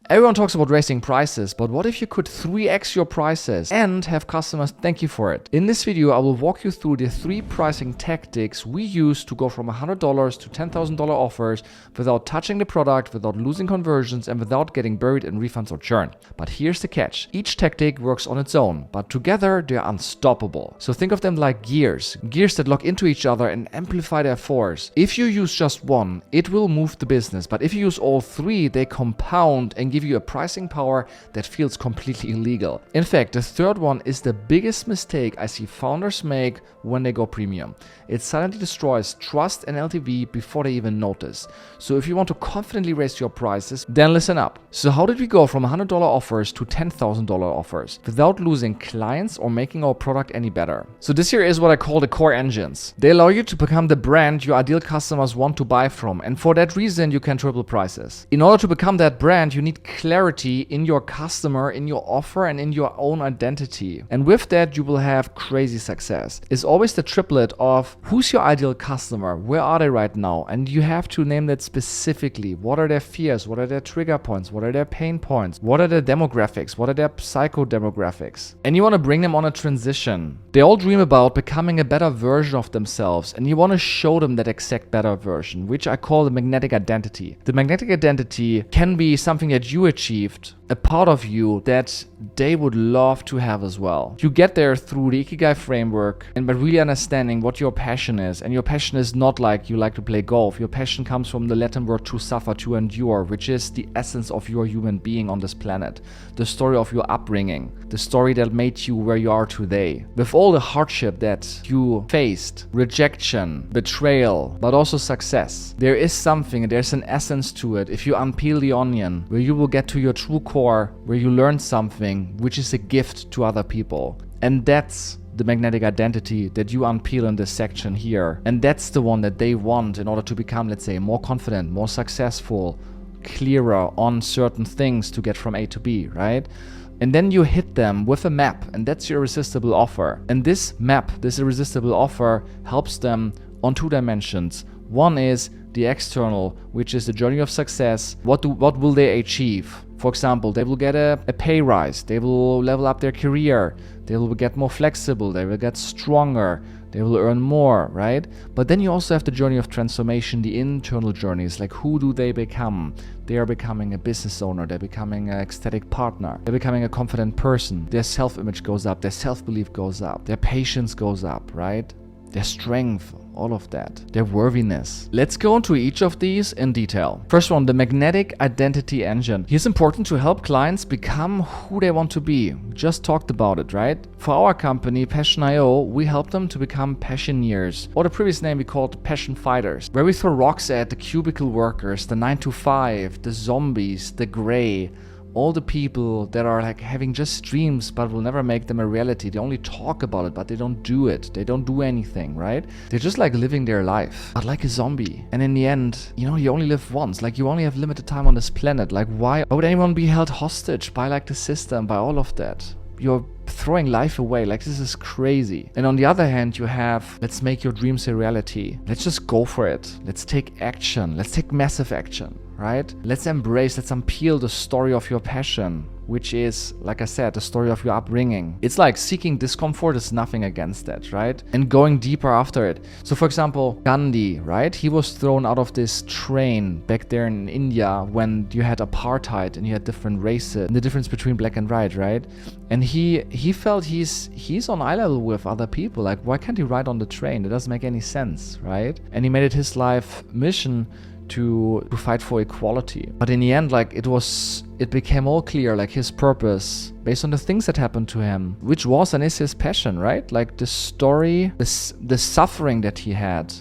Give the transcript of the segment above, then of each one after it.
Everyone talks about raising prices, but what if you could 3x your prices and have customers thank you for it? In this video, I will walk you through the 3 pricing tactics we use to go from $100 to $10,000 offers without touching the product, without losing conversions, and without getting buried in refunds or churn. But here's the catch. Each tactic works on its own, but together they're unstoppable. So think of them like gears that lock into each other and amplify their force. If you use just one, it will move the business, but if you use all 3, they compound and give you a pricing power that feels completely illegal. In fact, the third one is the biggest mistake I see founders make when they go premium. It silently destroys trust and LTV before they even notice. So if you want to confidently raise your prices, then listen up. So how did we go from $100 offers to $10,000 offers without losing clients or making our product any better? So this here is what I call the core engines. They allow you to become the brand your ideal customers want to buy from, and for that reason you can triple prices. In order to become that brand, you need clarity in your customer, in your offer, and in your own identity. And with that, you will have crazy success. It's always the triplet of who's your ideal customer, where are they right now, and you have to name that specifically. What are their fears? What are their trigger points? What are their pain points? What are their demographics? What are their psychodemographics? And you want to bring them on a transition. They all dream about becoming a better version of themselves, and you want to show them that exact better version, which I call the magnetic identity. The magnetic identity can be something that you achieved, a part of you that they would love to have as well. You get there through the Ikigai framework and by really understanding what your passion is. And your passion is not like you like to play golf. Your passion comes from the Latin word to suffer, to endure, which is the essence of your human being on this planet. The story of your upbringing, the story that made you where you are today. With all the hardship that you faced, rejection, betrayal, but also success, there is something, there's an essence to it. If you unpeel the onion, where you will get to your true core, where you learn something which is a gift to other people. And that's the magnetic identity that you unpeel in this section here. And that's the one that they want in order to become, let's say, more confident, more successful, clearer on certain things to get from A to B, right? And then you hit them with a map, and that's your irresistible offer. And this map, this irresistible offer, helps them on 2 dimensions. One is the external, which is the journey of success. What will they achieve? For example, they will get a pay rise, they will level up their career, they will get more flexible, they will get stronger, they will earn more, right? But then you also have the journey of transformation, the internal journeys, like who do they become? They are becoming a business owner, they're becoming an ecstatic partner, they're becoming a confident person, their self-image goes up, their self-belief goes up, their patience goes up, right? Their strength, all of that, their worthiness. Let's go into each of these in detail. First one, the magnetic identity engine. Here's important to help clients become who they want to be. We just talked about it, right? For our company, Passion.io, we help them to become passioneers, or the previous name we called passion fighters, where we throw rocks at the cubicle workers, the 9-to-5, the zombies, the gray, all the people that are like having just dreams but will never make them a reality. They only talk about it, but they don't do it. They don't do anything, right? They're just like living their life, but like a zombie. And in the end, you know, you only live once. Like you only have limited time on this planet. Like why would anyone be held hostage by like the system, by all of that? You're throwing life away. Like this is crazy. And on the other hand, you have, let's make your dreams a reality. Let's just go for it. Let's take action. Let's take massive action, right? Let's embrace, let's unpeel the story of your passion, which is, like I said, the story of your upbringing. It's like seeking discomfort is nothing against that, right? And going deeper after it. So for example, Gandhi, right? He was thrown out of this train back there in India when you had apartheid and you had different races and the difference between black and white, right? And he felt he's on eye level with other people. Like, why can't he ride on the train? It doesn't make any sense, right? And he made it his life mission to fight for equality. But in the end, like it became all clear, like his purpose based on the things that happened to him, which was and is his passion, right? Like the story, the suffering that he had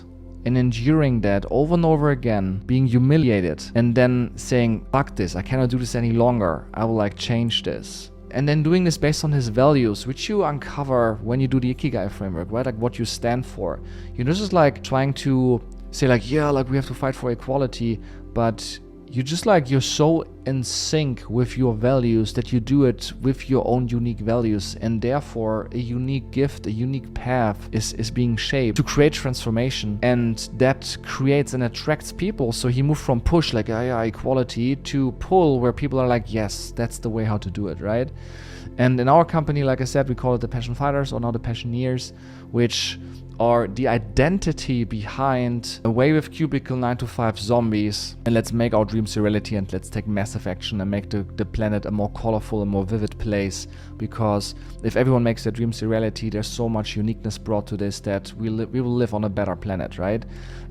and enduring that over and over again, being humiliated and then saying, fuck this, I cannot do this any longer. I will like change this. And then doing this based on his values, which you uncover when you do the Ikigai framework, right? Like what you stand for. You're just like trying to say like, yeah, like we have to fight for equality, but you're so in sync with your values that you do it with your own unique values, and therefore a unique gift, a unique path is being shaped to create transformation, and that creates and attracts people. So he moved from push, like equality, to pull, where people are like, yes, that's the way how to do it, right? And in our company, like I said, we call it the Passion Fighters, or now the Passioneers, which are the identity behind away with cubicle 9-to-5 zombies, and let's make our dreams a reality, and let's take massive action and make the planet a more colorful and more vivid place. Because if everyone makes their dreams a reality, there's so much uniqueness brought to this that we will live on a better planet, right?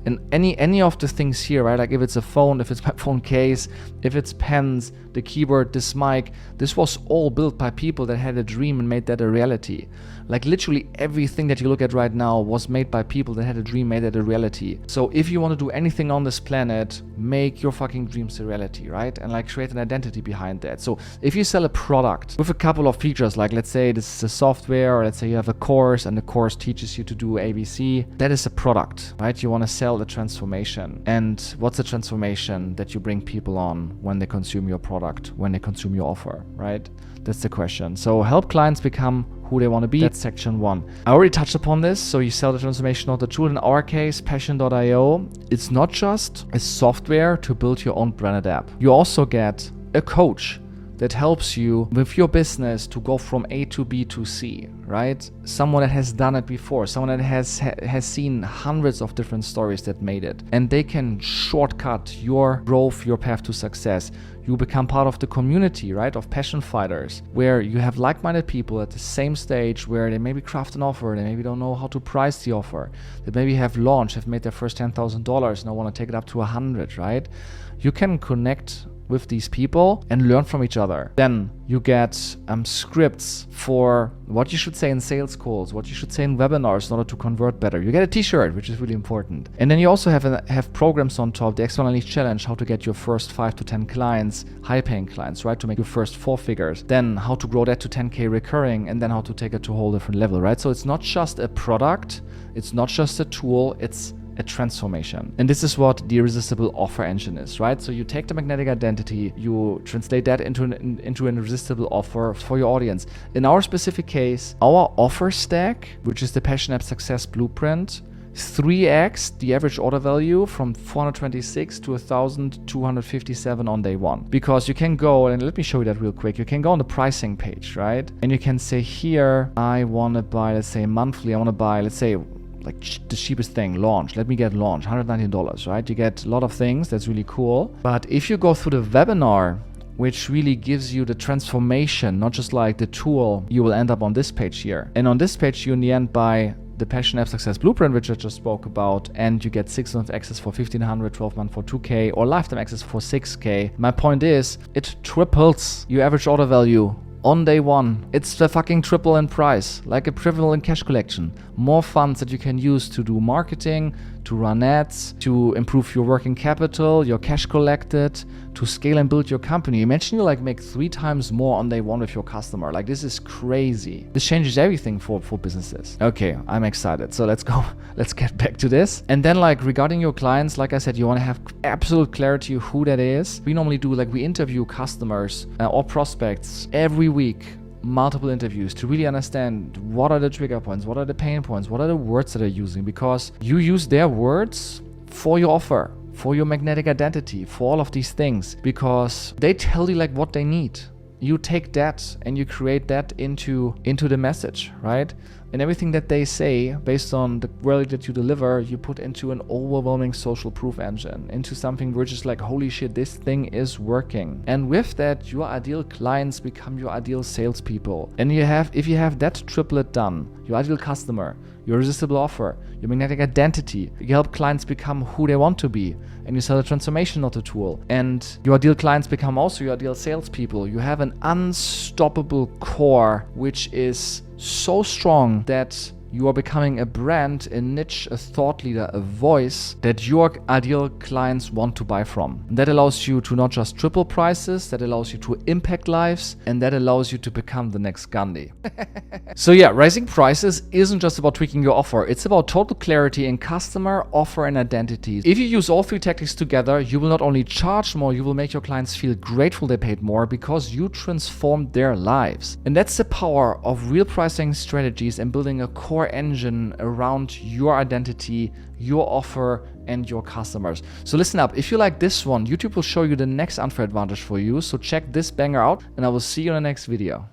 And any of the things here, right? Like if it's a phone, if it's my phone case, if it's pens, the keyboard, this mic, this was all built by people that had a dream and made that a reality. Like literally everything that you look at right now was made by people that had a dream, made that a reality. So if you want to do anything on this planet, make your fucking dreams a reality, right? And like create an identity behind that. So if you sell a product with a couple of features, like let's say this is a software, or let's say you have a course and the course teaches you to do ABC, that is a product, right? You want to sell the transformation. And what's the transformation that you bring people on when they consume your product, when they consume your offer, right? That's the question. So help clients become who they want to be. That's section 1. I already touched upon this. So you sell the transformation of the tool. In our case, Passion.io, it's not just a software to build your own branded app. You also get a coach that helps you with your business to go from A to B to C, right? Someone that has done it before, someone that has seen hundreds of different stories that made it, and they can shortcut your growth, your path to success. You become part of the community, right, of passion fighters, where you have like-minded people at the same stage, where they maybe craft an offer, they maybe don't know how to price the offer, they maybe have launched, have made their first $10,000 and I want to take it up to 100, right? You can connect with these people and learn from each other. Then you get scripts for what you should say in sales calls, what you should say in webinars in order to convert better. You get a t-shirt, which is really important. And then you also have programs on top, the External Niche Challenge, how to get your first 5 to 10 clients, high-paying clients, right? To make your first 4 figures. Then how to grow that to 10K recurring, and then how to take it to a whole different level, right? So it's not just a product, it's not just a tool, it's a transformation. And this is what the Irresistible Offer engine is, right? So you take the magnetic identity, you translate that into an irresistible offer for your audience. In our specific case, our offer stack, which is the Passion App Success Blueprint, 3x the average order value from 426 to 1,257 on day 1. Because you can go, and let me show you that real quick. You can go on the pricing page, right? And you can say here, I want to buy, let's say monthly, I want to buy, let's say, like the cheapest thing, launch. Let me get launch, $119, right? You get a lot of things, that's really cool. But if you go through the webinar, which really gives you the transformation, not just like the tool, you will end up on this page here. And on this page, you in the end buy the Passion App Success Blueprint, which I just spoke about, and you get 6 months access for $1,500, 12 months for $2K, or lifetime access for $6K. My point is, it triples your average order value on day 1. It's the fucking triple in price, like a prevalent cash collection. More funds that you can use to do marketing, to run ads, to improve your working capital, your cash collected, to scale and build your company. Imagine you like make 3 times more on day 1 with your customer. Like this is crazy. This changes everything for businesses. Okay, I'm excited. So let's go. Let's get back to this. And then like regarding your clients, like I said, you want to have absolute clarity who that is. We normally do like we interview customers or prospects every week. Multiple interviews to really understand what are the trigger points, what are the pain points, what are the words that they're using, because you use their words for your offer, for your magnetic identity, for all of these things, because they tell you like what they need. You take that and you create that into the message, right? And everything that they say, based on the value that you deliver, you put into an overwhelming social proof engine, into something which is like, holy shit, this thing is working. And with that, your ideal clients become your ideal salespeople. And if you have that triplet done, your ideal customer, your irresistible offer, your magnetic identity, you help clients become who they want to be, and you sell a transformation, not a tool. And your ideal clients become also your ideal salespeople. You have an unstoppable core, which is so strong that you are becoming a brand, a niche, a thought leader, a voice that your ideal clients want to buy from. And that allows you to not just triple prices, that allows you to impact lives, and that allows you to become the next Gandhi. So yeah, raising prices isn't just about tweaking your offer. It's about total clarity in customer, offer, and identity. If you use all three tactics together, you will not only charge more, you will make your clients feel grateful they paid more because you transformed their lives. And that's the power of real pricing strategies and building a core engine around your identity, your offer, and your customers. So listen up, if you like this one, YouTube will show you the next unfair advantage for you. So check this banger out, and I will see you in the next video.